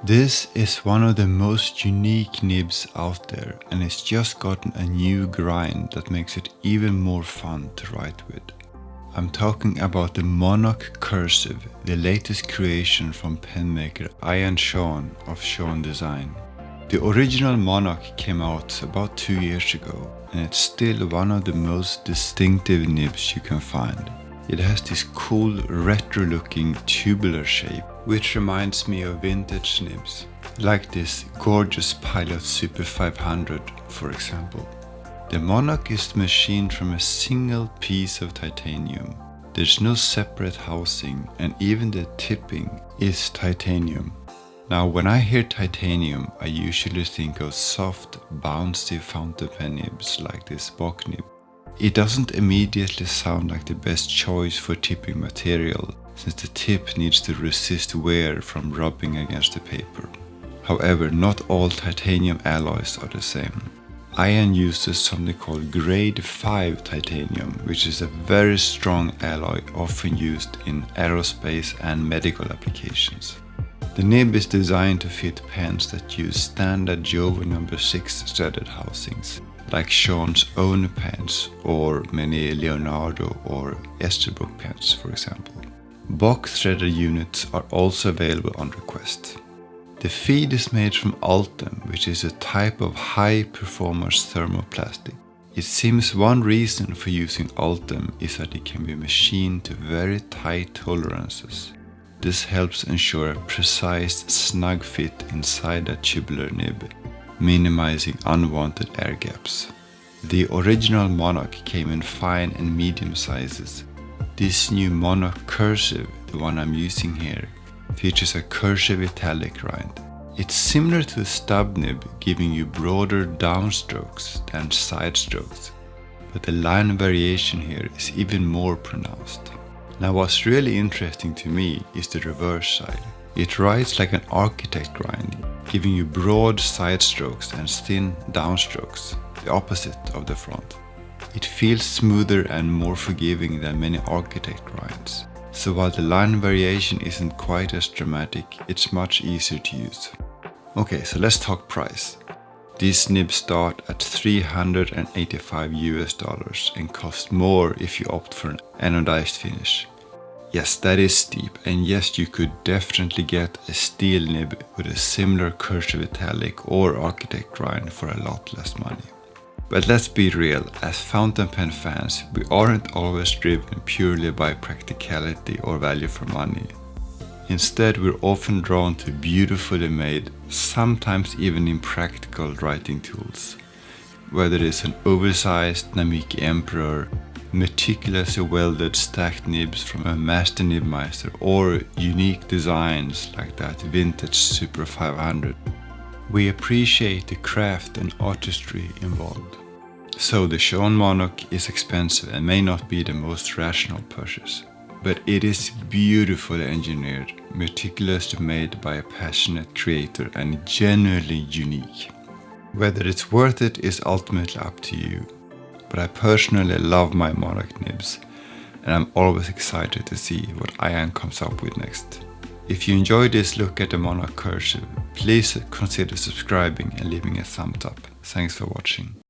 This is one of the most unique nibs out there, and it's just gotten a new grind that makes it even more fun to write with. I'm talking about the Monoc Cursive, the latest creation from penmaker Schon of Schon Design. The original Monoc came out about 2 years ago, and it's still one of the most distinctive nibs you can find. It has this cool retro-looking tubular shape, which reminds me of vintage nibs, like this gorgeous Pilot Super 500 for example. The Monoc is machined from a single piece of titanium. There's no separate housing, and even the tipping is titanium. Now when I hear titanium, I usually think of soft, bouncy fountain pen nibs like this Bock nib. It doesn't immediately sound like the best choice for tipping material, since the tip needs to resist wear from rubbing against the paper. However, not all titanium alloys are the same. Ian uses something called grade 5 titanium, which is a very strong alloy often used in aerospace and medical applications. The nib is designed to fit pens that use standard Jovo No. 6 threaded housings, like Sean's own pens or many Leonardo or Esterbrook pens for example. Bock threaded units are also available on request. The feed is made from Ultem, which is a type of high performance thermoplastic. It seems one reason for using Ultem is that it can be machined to very tight tolerances. This helps ensure a precise, snug fit inside a tubular nib, minimizing unwanted air gaps. The original Monoc came in fine and medium sizes. This new Monoc Cursive, the one I'm using here, features a cursive italic rind. It's similar to the stub nib, giving you broader downstrokes than side strokes, but the line variation here is even more pronounced. Now what's really interesting to me is the reverse side. It writes like an architect rind, giving you broad side strokes and thin downstrokes, the opposite of the front. It feels smoother and more forgiving than many architect rinds. So while the line variation isn't quite as dramatic, it's much easier to use. Okay, so let's talk price. These nibs start at $385 and cost more if you opt for an anodized finish. Yes, that is steep, and yes, you could definitely get a steel nib with a similar cursive italic or architect rind for a lot less money. But let's be real, as fountain pen fans, we aren't always driven purely by practicality or value for money. Instead, we're often drawn to beautifully made, sometimes even impractical writing tools. Whether it's an oversized Namiki Emperor, meticulously welded stacked nibs from a master nibmeister, or unique designs like that vintage Super 500. We appreciate the craft and artistry involved. So the Schon Monoc is expensive and may not be the most rational purchase, but it is beautifully engineered, meticulously made by a passionate creator and genuinely unique. Whether it's worth it is ultimately up to you, but I personally love my Monoc nibs, and I'm always excited to see what Ian comes up with next. If you enjoyed this look at the Monoc Cursive, please consider subscribing and leaving a thumbs up. Thanks for watching.